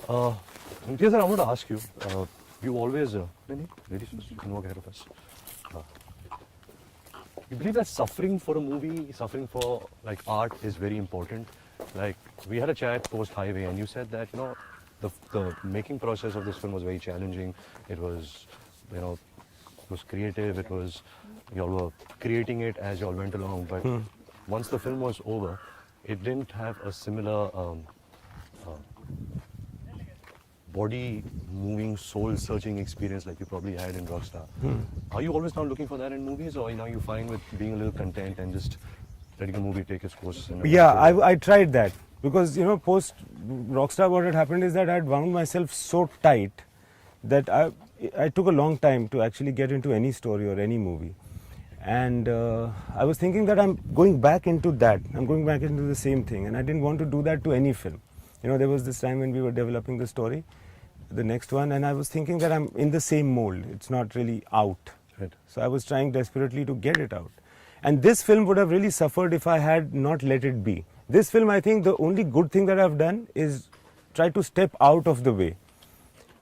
Imtiaz, I want to ask you. You always, ladies first, you can walk ahead of us. You believe that suffering for a movie, suffering for like art, is very important. Like we had a chat post Highway, and you said that the making process of this film was very challenging. It was, it was creative. It was you all were creating it as you all went along. But once the film was over, it didn't have a similar body moving, soul searching experience like you probably had in Rockstar. Are you always now looking for that in movies, or now you find with being a little content and just letting the movie take its course? Yeah, I tried that because post Rockstar what had happened is that I had wound myself so tight that I took a long time to actually get into any story or any movie. And I was thinking that I'm going back into that. I'm going back into the same thing, and I didn't want to do that to any film. There was this time when we were developing the story, the next one, and I was thinking that I'm in the same mold. It's not really out. Right. So I was trying desperately to get it out. And this film would have really suffered if I had not let it be. This film, I think the only good thing that I've done is try to step out of the way,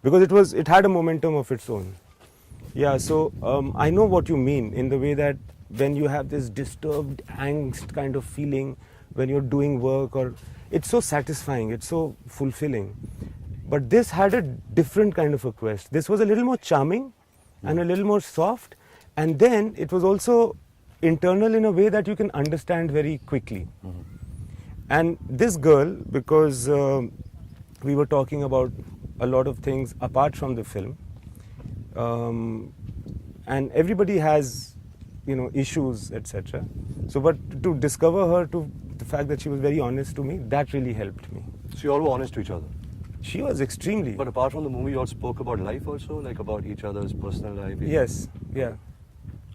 because it had a momentum of its own. Yeah, so I know what you mean in the way that when you have this disturbed angst kind of feeling when you're doing work, or it's so satisfying, it's so fulfilling. But this had a different kind of a quest. This was a little more charming and a little more soft, and then it was also internal in a way that you can understand very quickly. And this girl, because we were talking about a lot of things apart from the film, and everybody has issues, etc. So but to discover her, to the fact that she was very honest to me, that really helped me. So you all were honest to each other? She was extremely. But apart from the movie, you all spoke about life also, like about each other's personal life? Yes, yeah.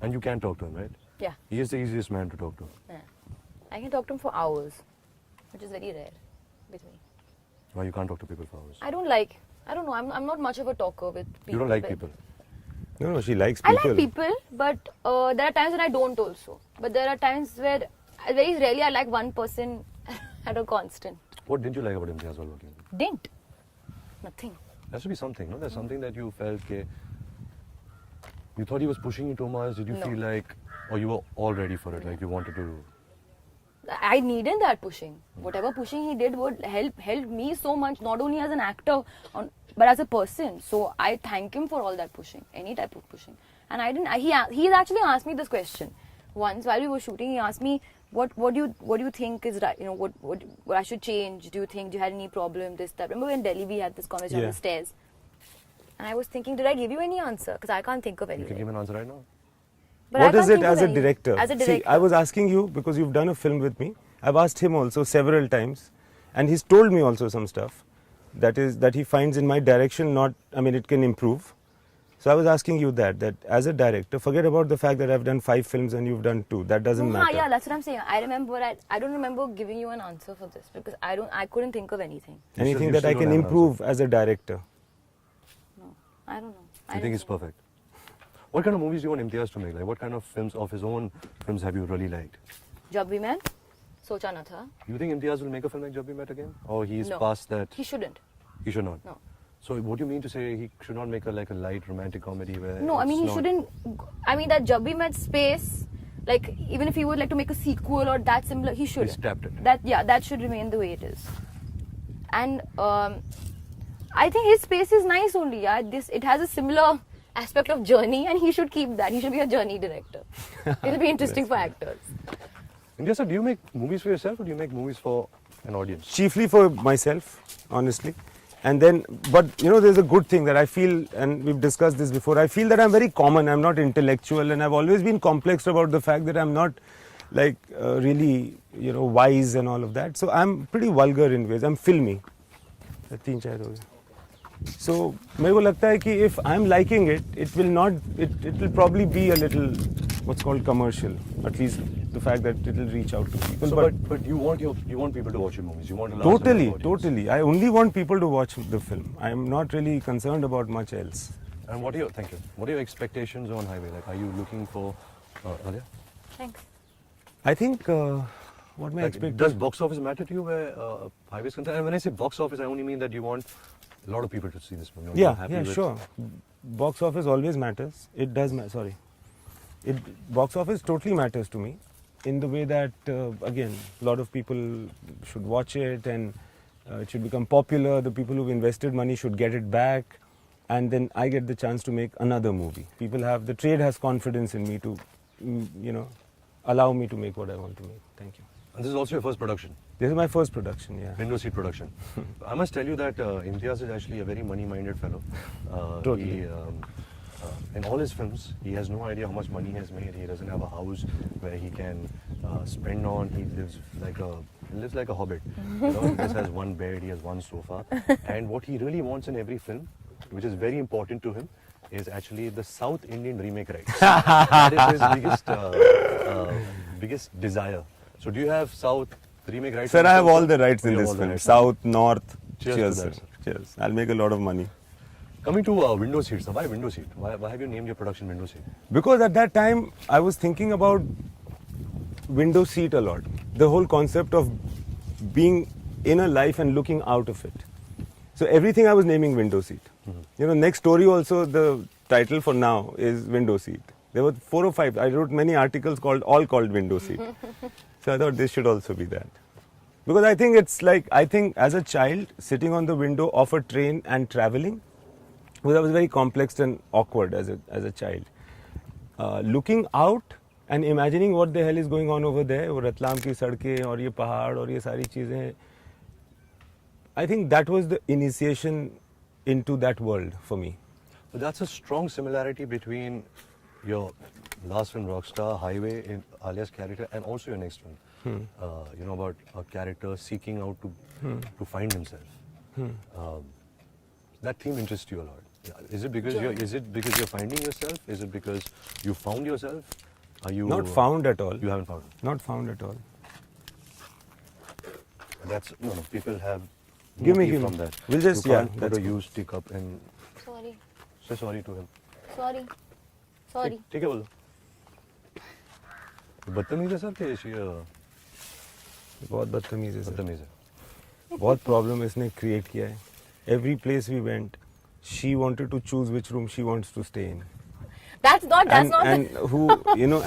And you can talk to him, right? Yeah. He is the easiest man to talk to. Yeah. I can talk to him for hours, which is very rare with me. Why you can't talk to people for hours? I don't know, I'm not much of a talker with people. You don't like people? No, she likes people. I like people, but there are times when I don't also. But there are times where, very rarely, I like one person at a constant. What didn't you like about Imtiaz while working with him? Didn't. Nothing. There has to be something, no? There's something that you felt, you thought he was pushing you too much. Did you feel like, or you were all ready for it, like you wanted to? I needed that pushing. Whatever pushing he did would help me so much, not only as an actor, but as a person. So I thank him for all that pushing, any type of pushing. And he actually asked me this question once while we were shooting. He asked me, what do you think is right? What I should change? Do you had any problem? This, that. Remember in Delhi we had this conversation on the stairs, and I was thinking, did I give you any answer? Because I can't think of anything. You can give an answer right now. But what is it as a director? As a director. See, I was asking you because you've done a film with me. I've asked him also several times, and he's told me also some stuff that he finds in my direction it can improve. So I was asking you that as a director, forget about the fact that I've done 5 films and you've done 2. That doesn't matter. Yeah, that's what I'm saying. I don't remember giving you an answer for this because I couldn't think of anything. Anything that I can improve as a director? No, I don't know. You think it's perfect? What kind of movies do you want Imtiaz to make? Like, what kind of films of his own films have you really liked? Jab We Met, Socha Na Tha. You think Imtiaz will make a film like Jab We Met again? Or he's No. past that? He shouldn't. He should not? No. So what do you mean to say he should not make a light romantic comedy where No, he shouldn't. That Jab We Met space, like even if he would like to make a sequel or that similar, he should. He's tapped it. That should remain the way it is. And I think his space is nice only. Yeah, it has a similar aspect of journey, and he should keep that. He should be a journey director. It'll be interesting for actors. Imtiaz sir, do you make movies for yourself or do you make movies for an audience? Chiefly for myself, honestly. And then, but there's a good thing that I feel, and we've discussed this before, I feel that I'm very common, I'm not intellectual, and I've always been complexed about the fact that I'm not really, wise and all of that. So I'm pretty vulgar in ways, I'm filmy. So, मेरे को लगता है कि if I'm liking it, it will probably be a little, what's called commercial, at least the fact that it will reach out to people. So, but you want people to watch your movies. You want to last Totally. I only want people to watch the film. I am not really concerned about much else. And thank you. What are your expectations on Highway? Like, are you looking for Alia? Thanks. I think what my expectation. Does box office matter to you where Highway is concerned? And when I say box office, I only mean that you want a lot of people to see this movie. Are you Yeah, happy yeah, with- sure. Box office always matters. It does sorry. Box office totally matters to me in the way that, again, a lot of people should watch it and it should become popular. The people who've invested money should get it back. And then I get the chance to make another movie. The trade has confidence in me to, allow me to make what I want to make. Thank you. And this is also your first production, This is my first production, yeah. window seat production. I must tell you that Imtiaz is actually a very money-minded fellow. Totally. He, in all his films, he has no idea how much money he has made. He doesn't have a house where he can spend on. He lives like a hobbit. You know, he just has one bed, he has one sofa. And what he really wants in every film, which is very important to him, is actually the South Indian remake rights. That is his biggest desire. So do you have South remake rights? Sir, in I have film, all sir? the rights You in have this all the film. rights. South, North. Cheers Cheers, to sir. that, sir. Cheers. I'll make a lot of money. Coming to window seats, why window seat? Why have you named your production window seat? Because at that time, I was thinking about window seat a lot. The whole concept of being in a life and looking out of it. So everything I was naming window seat. Next story also, the title for now is window seat. There were 4 or 5. I wrote many articles all called window seat. So I thought this should also be that. Because I think as a child, sitting on the window of a train and traveling, because I was very complex and awkward as a child. Looking out and imagining what the hell is going on over there, वो रतलाम की सड़कें और ये पहाड़ और ये सारी चीजें. I think that was the initiation into that world for me. But that's a strong similarity between your last film, Rockstar, Highway, in Alia's character, and also your next film. About a character seeking out to find himself. That theme interests you a lot. Is it because you're finding yourself? Is it because you found yourself? Are you Not found at all. You haven't found. Not found at all. That's people have. Give me. from that. We'll just you can't that's put a used teacup and Sorry. say sorry to him. Sorry. Sorry. ठीक है बोलो. बदतमीज है sir कि बहुत बदतमीज है sir. बदतमीज है. बहुत प्रॉब्लम इसने क्रिएट किया है. Every place we went, she wanted to choose which room she wants to stay in. That's not. And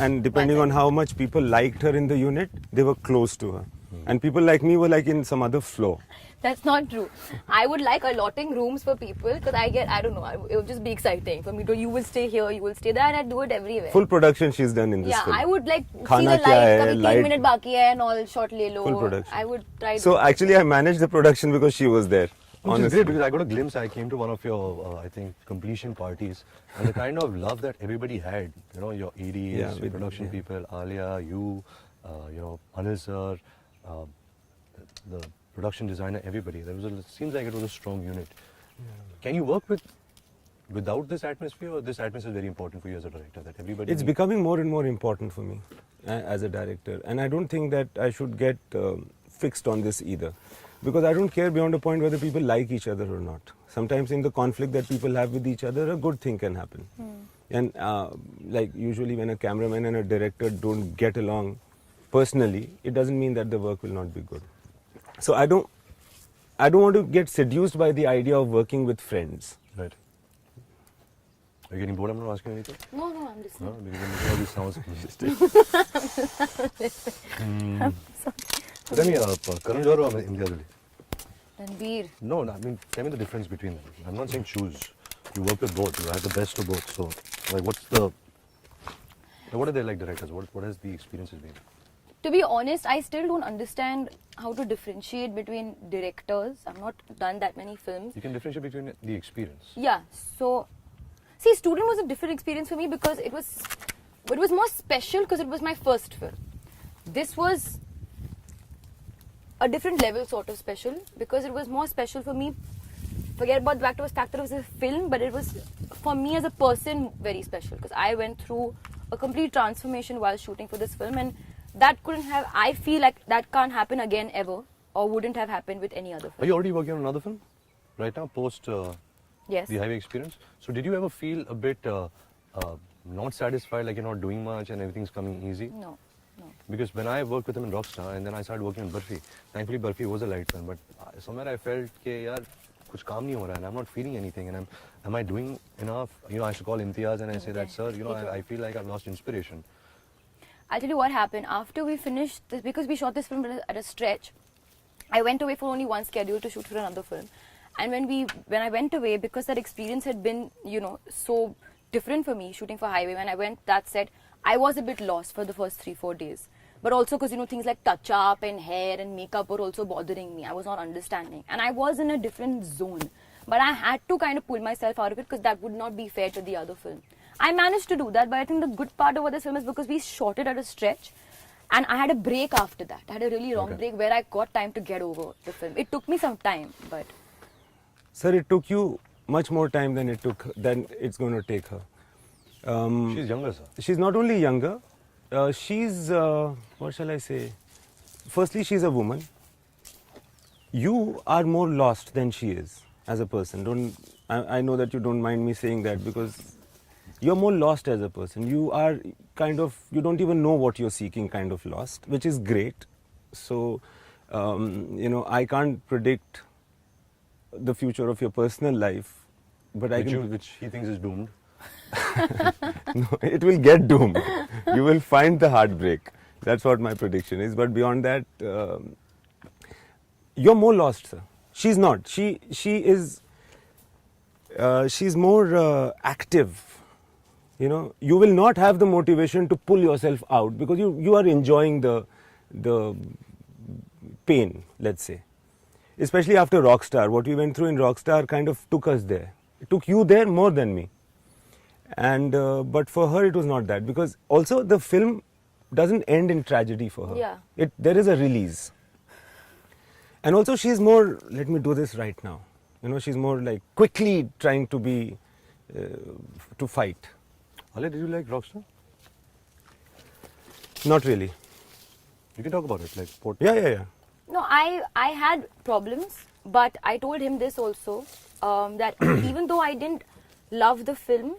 and depending on how much people liked her in the unit, they were close to her. And people like me were like in some other floor. That's not true. I would like allotting rooms for people because I don't know, it would just be exciting for me to, you will stay here, you will stay there, and I do it everywhere. Full production she's done in this Yeah, film. I would like see Khana the kya light, hai, kabhi 3 light- minute baki hai and all shot le lo. Full production. I would try to. So actually I managed the production because she was there. Which is Honestly. great because I got a glimpse. I came to one of your, I think, completion parties, and the kind of love that everybody had. Your EDs, Yeah, your production people, Alia, you, Anil sir, the production designer, everybody. It seems like it was a strong unit. Can you work without this atmosphere, or this atmosphere is very important for you as a director? That everybody. It's becoming more and more important for me as a director, and I don't think that I should get fixed on this either, because I don't care beyond a point whether people like each other or not. Sometimes in the conflict that people have with each other, a good thing can happen. And like usually when a cameraman and a director don't get along personally, it doesn't mean that the work will not be good. So I don't want to get seduced by the idea of working with friends. Right. Are you getting bored? I'm not asking anything. No, I'm listening. No, because I'm making all these sounds. Tell me, Karan Johar or Imtiaz Ali? Ranbir. No, I mean, tell me the difference between them. I'm not saying choose. You work with both. You have the best of both. So, what are they like directors? What has the experiences been? To be honest, I still don't understand how to differentiate between directors. I've not done that many films. You can differentiate between the experience. Yeah, so see, Student was a different experience for me because it was more special because it was my first film. This was a different level sort of special because it was more special for me. Forget about the fact it was a film, but it was for me as a person very special because I went through a complete transformation while shooting for this film, and that couldn't have, I feel like that can't happen again ever, or wouldn't have happened with any other Are film. you already working on another film right now, post Yes. the highway experience? So did you ever feel a bit not satisfied, like you're not doing much and everything's coming easy? No. Because when I worked with him in Rockstar and then I started working on Barfi, thankfully Barfi was a light film, but somewhere I felt that, yaar, कुछ काम नहीं हो रहा है, and I'm not feeling anything, and am I doing enough? You know, I should call Imtiaz and I say that, sir, you know, I feel like I've lost inspiration. I'll tell you what happened after we finished this, because we shot this film at a stretch. I went away for only one schedule to shoot for another film, and when I went away, because that experience had been, you know, so different for me shooting for Highway. When I went that set, I was a bit lost for the first 3-4 days. But also because, you know, things like touch up and hair and makeup were also bothering me. I was not understanding, and I was in a different zone. But I had to kind of pull myself out of it because that would not be fair to the other film. I managed to do that, but I think the good part over this film is because we shot it at a stretch, and I had a break after that. I had a really long break where I got time to get over the film. It took me some time, but... Sir, it took you much more time than it's going to take her. She's younger, sir. She's not only younger, she's, what shall I say? Firstly, she's a woman. You are more lost than she is as a person. I know that you don't mind me saying that, because you're more lost as a person. You are kind of, you don't even know what you're seeking, kind of lost, which is great. So, you know, I can't predict the future of your personal life, but Which he thinks is doomed. No, it will get doomed. You will find the heartbreak. That's what my prediction is. But beyond that, you're more lost, sir. She's not. She is. She's more active. You know, you will not have the motivation to pull yourself out because you are enjoying the pain, let's say. Especially after Rockstar, what we went through in Rockstar kind of took us there. It took you there more than me. And but for her it was not that, because also the film doesn't end in tragedy for her. Yeah. There is a release. And also she's more, let me do this right now. You know, she's more like quickly trying to be, to fight. Alia, did you like Rockstar? Not really. You can talk about it, like what? Yeah. No, I had problems, but I told him this also, that even though I didn't love the film,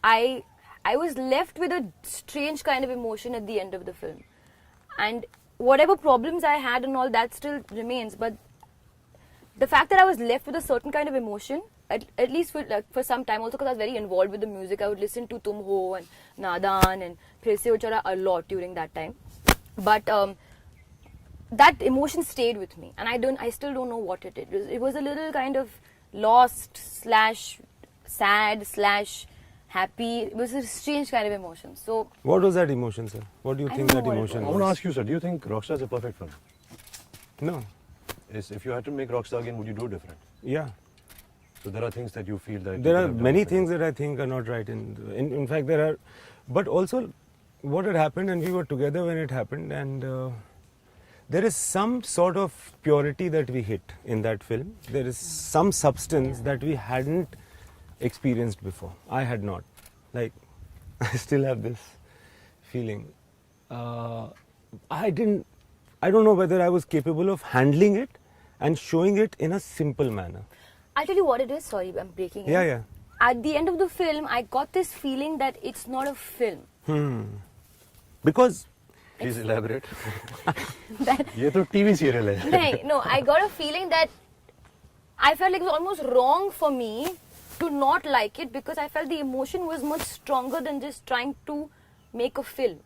I was left with a strange kind of emotion at the end of the film. And whatever problems I had and all that still remains, but the fact that I was left with a certain kind of emotion, at least for some time, also because I was very involved with the music, I would listen to Tum Ho and Nadan and Phir Se Uchara a lot during that time. But that emotion stayed with me, and I still don't know what it is. It was a little kind of lost / sad / happy. It was a strange kind of emotion. So what was that emotion, sir? What do you think that emotion I was? want to ask you, sir, do you think Rockstar is a perfect film? No. If you had to make Rockstar again, would you do it different? Yeah. So there are things that you feel that... There are many things that I think are not right. In fact, there are... But also, what had happened, and we were together when it happened, and there is some sort of purity that we hit in that film. There is some substance that we hadn't experienced before. I had not. Like, I still have this feeling. I don't know whether I was capable of handling it and showing it in a simple manner. I'll tell you what it is. Sorry, I'm breaking in. Yeah. At the end of the film, I got this feeling that it's not a film. Because... Please elaborate. ये तो TV serial है. No, I got a feeling that I felt like it was almost wrong for me to not like it, because I felt the emotion was much stronger than just trying to make a film.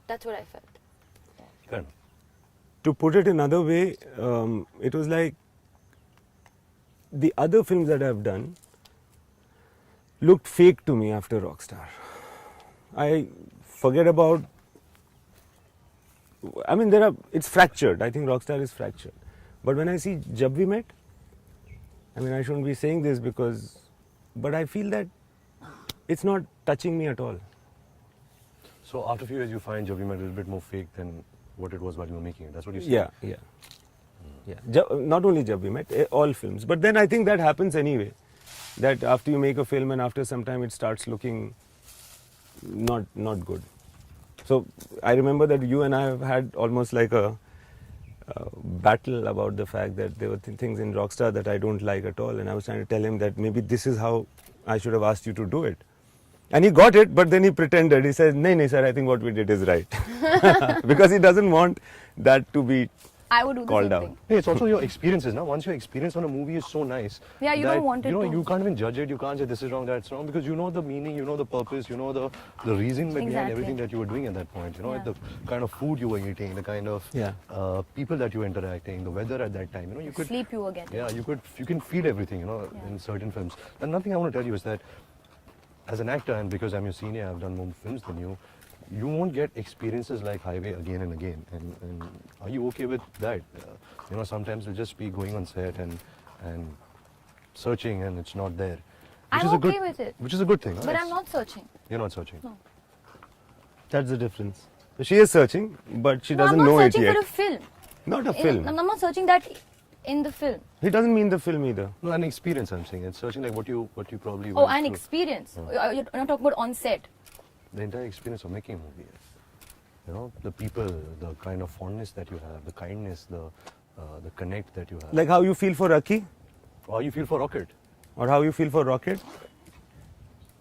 That's what I felt. Fair enough. To put it another way, it was like the other films that I've done looked fake to me after Rockstar. I forget about... I mean, it's fractured. I think Rockstar is fractured. But when I see Jab We Met, I mean, I shouldn't be saying this but I feel that it's not touching me at all. So after a few years, you find Jab We Met a little bit more fake than what it was while you were making it. That's what you said? Yeah. Not only Jab We Met, all films. But then I think that happens anyway. That after you make a film and after some time it starts looking not good. So I remember that you and I have had almost like a battle about the fact that there were things in Rockstar that I don't like at all, and I was trying to tell him that maybe this is how I should have asked you to do it. And he got it, but then he pretended. He said, "No, sir, I think what we did is right." Because he doesn't want that to be I would do the called same out. thing. Hey, it's also your experiences now. Once your experience on a movie is so nice, Yeah, you that, don't want it to. you can't even judge it. You can't say this is wrong, that's wrong, because you know the meaning, you know the purpose, you know the reason behind Exactly. everything that you were doing at that point. You know Yeah. the kind of food you were eating, the kind of Yeah. people that you were interacting, the weather at that time. You know, you could Sleep you again. Yeah, you can feel everything. You know, Yeah. in certain films. And nothing I want to tell you is that as an actor, and because I'm your senior, I've done more films than you. You won't get experiences like Highway again and again. And are you okay with that? You know, sometimes you'll just be going on set and searching and it's not there. I'm is a okay good, with it. Which is a good thing. But I'm not searching. You're not searching. No. That's the difference. She is searching, but she doesn't I'm not know it searching yet. for a film. Not a film. I'm not searching that in the film. He doesn't mean the film either. No, an experience I'm saying. It's searching like what you probably Oh, went an through. experience. You're not talking about on set. The entire experience of making a movie. You know, the people, the kind of fondness that you have, the kindness, the connect that you have. Like how you feel for Aki, Or you feel for Rocket. or how you feel for Rocket.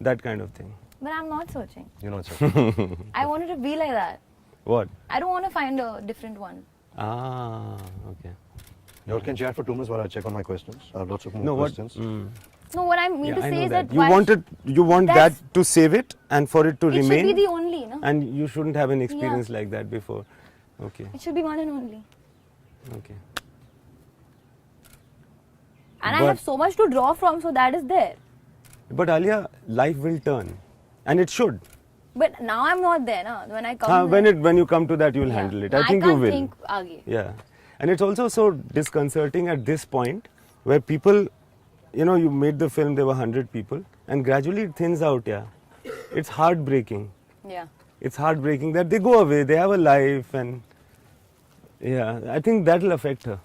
That kind of thing. But I'm not searching. You're not searching. I wanted to be like that. What? I don't want to find a different one. Ah, okay. You all can chat for 2 minutes while I check on my questions. I have lots of more No, what? questions. No, what I mean Yeah, to I say know is that. that You want that That's- to save it and for it to it remain. should be the only, no? And you shouldn't have an experience like that before. Okay, It should be one and only. okay. And I But- have so much to draw from, so that is there. But Alia, life will turn, and it should. But now I'm not there, no? When I come When you come to that, you'll yeah. handle it. No, I think you can't will. think aage. Yeah, and it's also so disconcerting at this point where people, you know, you made the film, there were 100 people, and gradually it thins out. Yeah, it's heartbreaking. Yeah. It's heartbreaking that they go away, they have a life, and yeah, I think that'll affect her.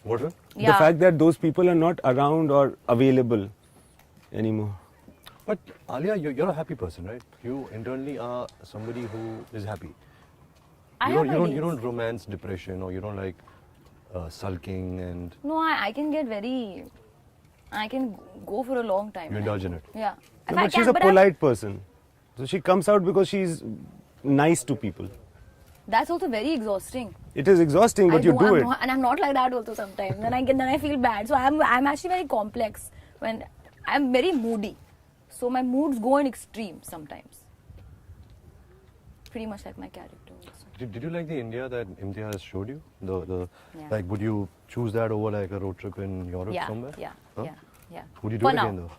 What? Will? The Yeah. fact that those people are not around or available anymore. But Alia, you're a happy person, right? You internally are somebody who is happy. I You have don't, my you days. don't romance depression, or you don't like sulking, and No, I can get very. I can go for a long time. you indulge in it. Yeah. If No, I but she's can, a but I'm- polite person. So she comes out because she's nice to people. That's also very exhausting. It is exhausting, but you do I'm it. Not, and I'm not like that also sometimes. Then I feel bad. So I'm actually very complex. When I'm very moody, so my moods go in extremes sometimes. Pretty much like my character also. Did you like the India that Imtiaz showed you? The Yeah. like, would you choose that over like a road trip in Europe Yeah, somewhere? yeah, Huh? yeah. Would you do For it now. again though?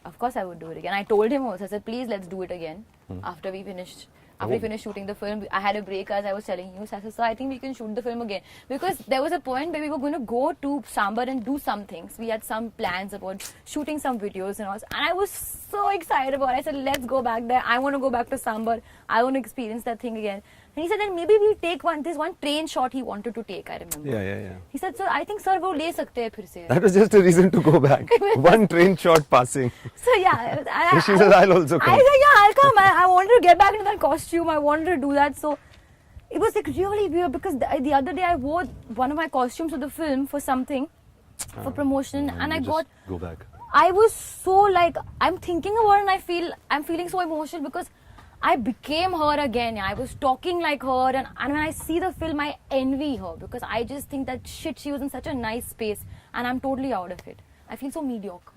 Of course, I would do it again. I told him also. I said, please, let's do it again. After we finished, we finished shooting the film, I had a break, as I was telling you. So I said, so I think we can shoot the film again, because there was a point where we were going to go to Sambar and do some things. We had some plans about shooting some videos and all. And I was so excited about it. I said, let's go back there. I want to go back to Sambar. I want to experience that thing again. And he said, then maybe we'll take this one train shot he wanted to take. I remember. Yeah. He said, sir, I think sir, वो ले सकते हैं फिर से. That was just a reason to go back. One train shot passing. So yeah, She says, I'll also come. I said, yeah, I'll come. I wanted to get back into that costume. I wanted to do that. So it was like really weird, because the other day I wore one of my costumes to the film for something, for promotion, and I you got. just go back. I was so like, I'm thinking about it, and I'm feeling so emotional, because I became her again. I was talking like her, and when I see the film, I envy her, because I just think that shit, she was in such a nice space, and I'm totally out of it. I feel so mediocre.